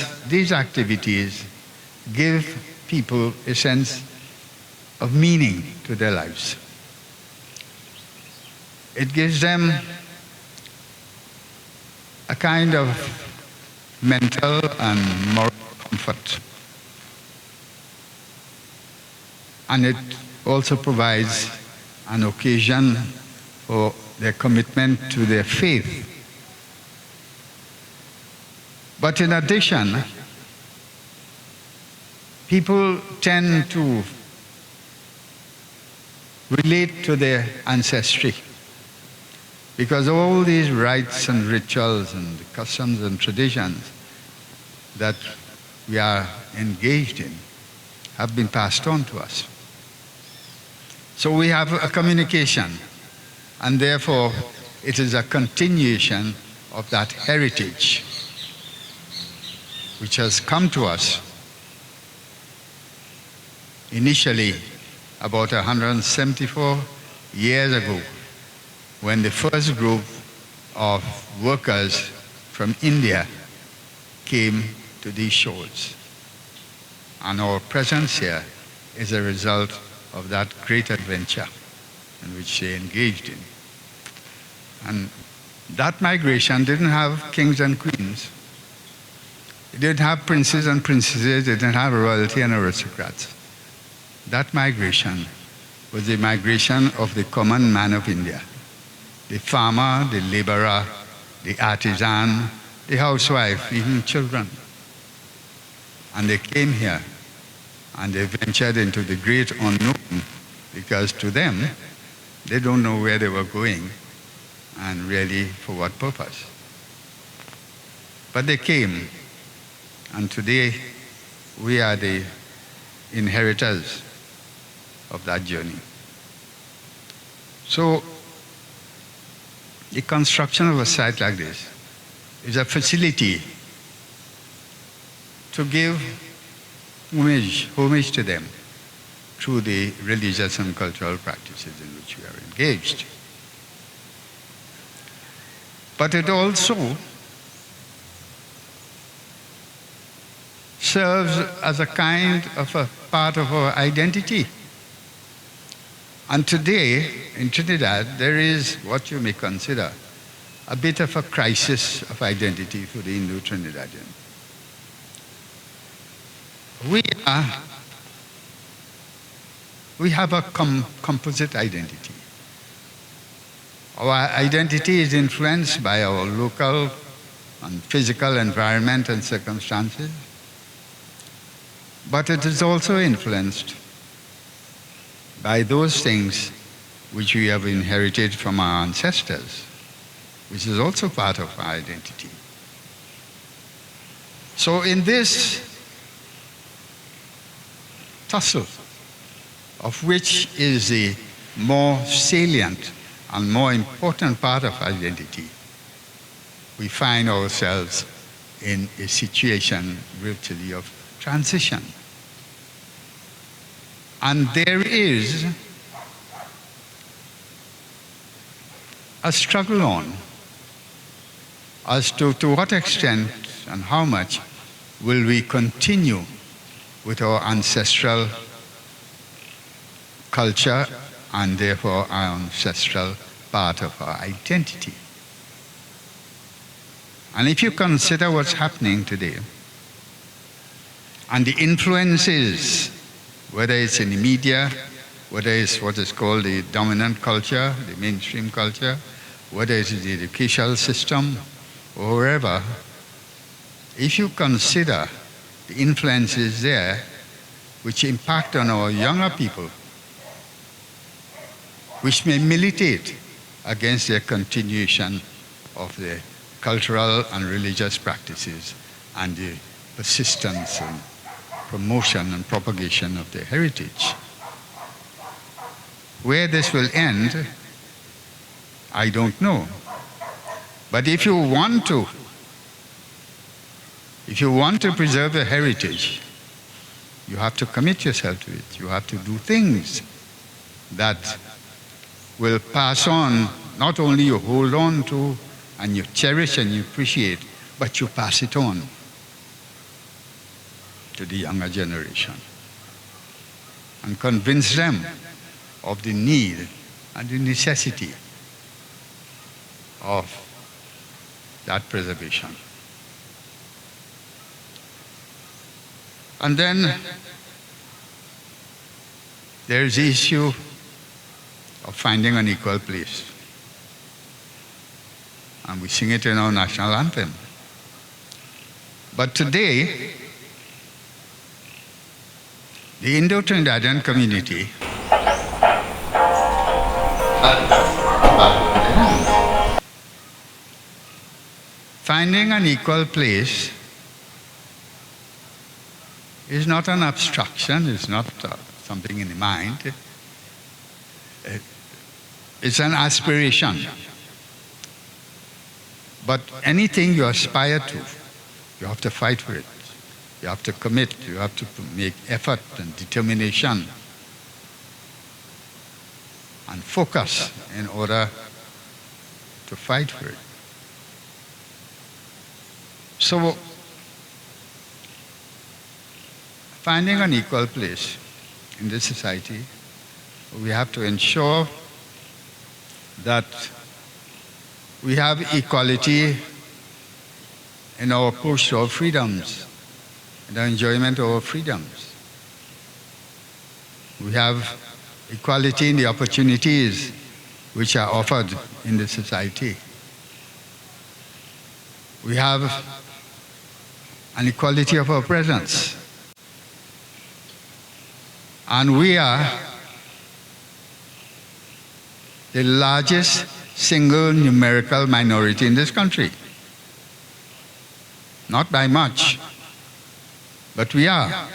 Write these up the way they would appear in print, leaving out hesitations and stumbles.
does these activities give people a sense of meaning to their lives. It gives them a kind of mental and moral comfort. And it also provides an occasion for their commitment to their faith. But in addition, people tend to relate to their ancestry, because all these rites and rituals and customs and traditions that we are engaged in have been passed on to us. So we have a communication, and therefore it is a continuation of that heritage which has come to us initially about 174 years ago, when the first group of workers from India came to these shores. And our presence here is a result of that great adventure in which they engaged in. And that migration didn't have kings and queens. It didn't have princes and princesses. It didn't have royalty and aristocrats. That migration was the migration of the common man of India. The farmer, the laborer, the artisan, the housewife, even children. And they came here and they ventured into the great unknown, because to them, they don't know where they were going and really for what purpose. But they came, and today we are the inheritors of that journey. So, the construction of a site like this is a facility to give homage to them through the religious and cultural practices in which we are engaged. But it also serves as a kind of a part of our identity. And today, in Trinidad, there is what you may consider a bit of a crisis of identity for the Indo-Trinidadian. We have a composite identity. Our identity is influenced by our local and physical environment and circumstances, but it is also influenced by those things which we have inherited from our ancestors, which is also part of our identity. So in this tussle, of which is the more salient and more important part of identity, we find ourselves in a situation virtually of transition. And there is a struggle on as to what extent and how much will we continue with our ancestral culture and therefore our ancestral part of our identity. And if you consider what's happening today and the influences, whether it's in the media, whether it's what is called the dominant culture, the mainstream culture, whether it's the educational system or wherever, if you consider the influences there which impact on our younger people, which may militate against their continuation of the cultural and religious practices and the persistence and promotion and propagation of their heritage. Where this will end, I don't know. But if you want to preserve a heritage, you have to commit yourself to it. You have to do things that will pass on, not only you hold on to and you cherish and you appreciate, but you pass it on. to the younger generation and convince them of the need and the necessity of that preservation. And then there is the issue of finding an equal place. And we sing it in our national anthem. But today, the Indo-Trinidadian community finding an equal place is not an abstraction, it's not something in the mind. It's an aspiration. But anything you aspire to, you have to fight for it. You have to commit, you have to make effort and determination and focus in order to fight for it. So, finding an equal place in this society, we have to ensure that we have equality in our approach to our freedoms, in the enjoyment of our freedoms. We have equality in the opportunities which are offered in the society. We have an equality of our presence. And we are the largest single numerical minority in this country. Not by much, but we are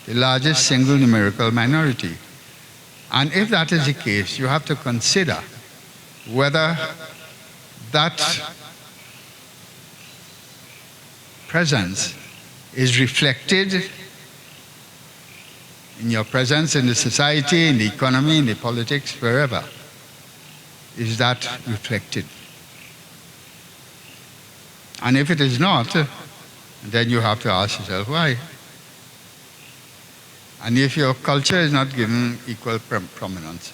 the largest single numerical minority. And if that is the case, you have to consider whether that presence is reflected in your presence in the society, in the economy, in the politics, wherever. Is that reflected? And if it is not, then you have to ask yourself why. And if your culture is not given equal prominence,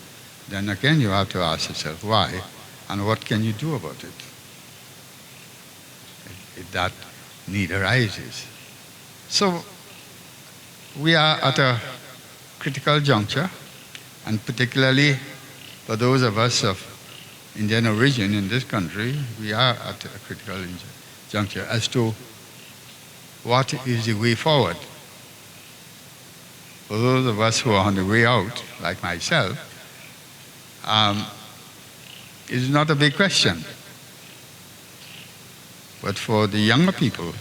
then again you have to ask yourself why and what can you do about it if that need arises. So we are at a critical juncture, and particularly for those of us of Indian origin in this country, we are at a critical juncture as to what is the way forward. For those of us who are on the way out, like myself, it's not a big question. But for the younger people,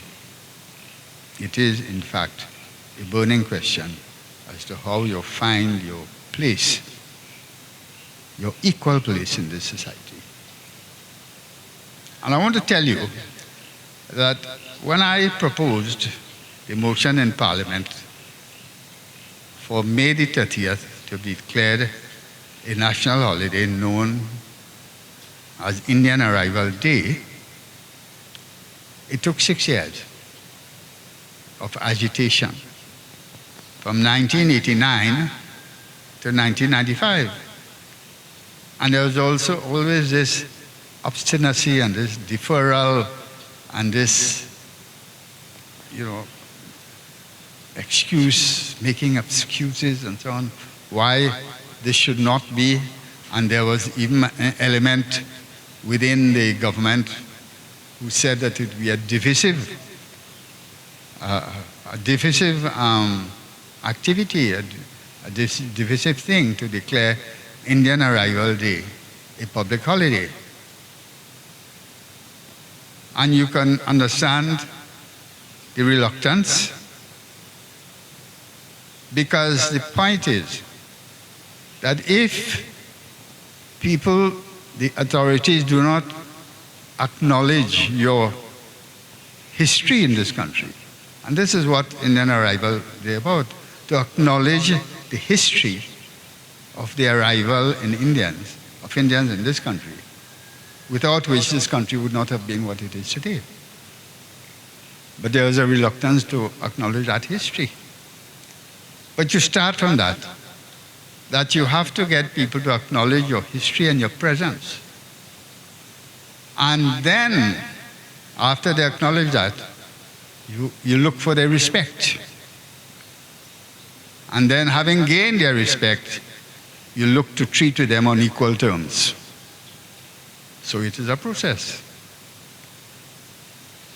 it is in fact a burning question as to how you find your place, your equal place in this society. And I want to tell you that when I proposed the motion in Parliament for May the 30th to be declared a national holiday known as Indian Arrival Day, it took 6 years of agitation from 1989 to 1995. And there was also always this obstinacy and this deferral and this, making excuses and so on, why this should not be. And there was even an element within the government who said that it would be a divisive activity, a divisive thing to declare Indian Arrival Day a public holiday. And you can understand the reluctance, because the point is that if people, the authorities, do not acknowledge your history in this country, and this is what Indian Arrival Day is about, to acknowledge the history of the arrival of Indians in this country, without which this country would not have been what it is today. But there is a reluctance to acknowledge that history. But you start from that you have to get people to acknowledge your history and your presence. And then, after they acknowledge that, you look for their respect. And then, having gained their respect, you look to treat with them on equal terms. So it is a process.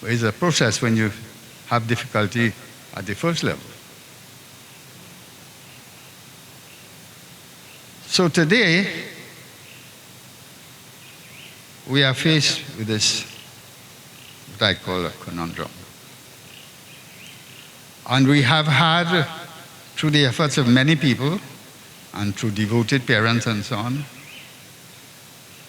It's a process when you have difficulty at the first level. So today, we are faced with this, what I call a conundrum. And we have had, through the efforts of many people, and through devoted parents and so on,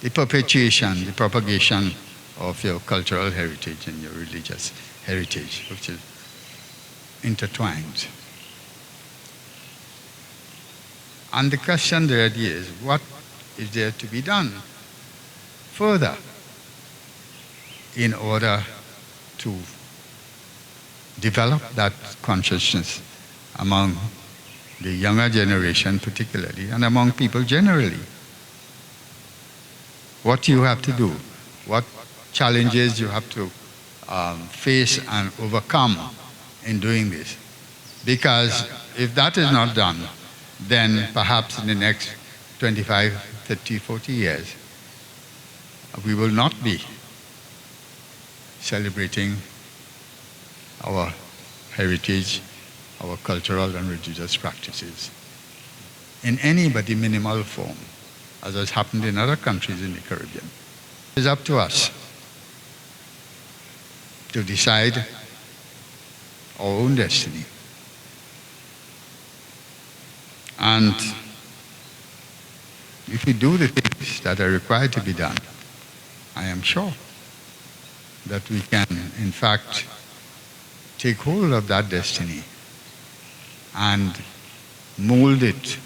the perpetuation, the propagation of your cultural heritage and your religious heritage, which is intertwined. And the question really is, what is there to be done further in order to develop that consciousness among the younger generation particularly, and among people generally? What you have to do, what challenges you have to face and overcome in doing this. Because if that is not done, then perhaps in the next 25, 30, 40 years, we will not be celebrating our heritage, our cultural and religious practices in any but the minimal form, as has happened in other countries in the Caribbean. It is up to us to decide our own destiny. And if we do the things that are required to be done, I am sure that we can, in fact, take hold of that destiny and mold it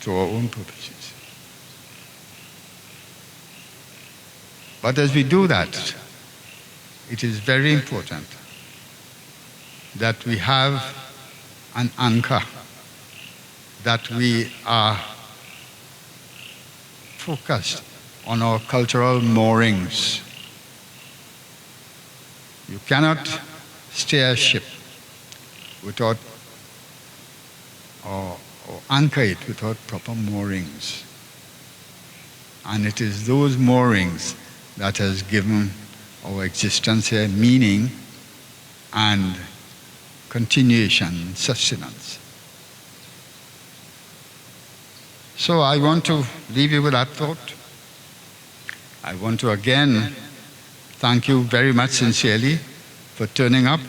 to our own purposes. But as we do that, it is very important that we have an anchor, that we are focused on our cultural moorings. You cannot steer a ship without or anchor it without proper moorings. And it is those moorings that has given our existence here meaning and continuation, sustenance. So I want to leave you with that thought. I want to again thank you very much sincerely for turning up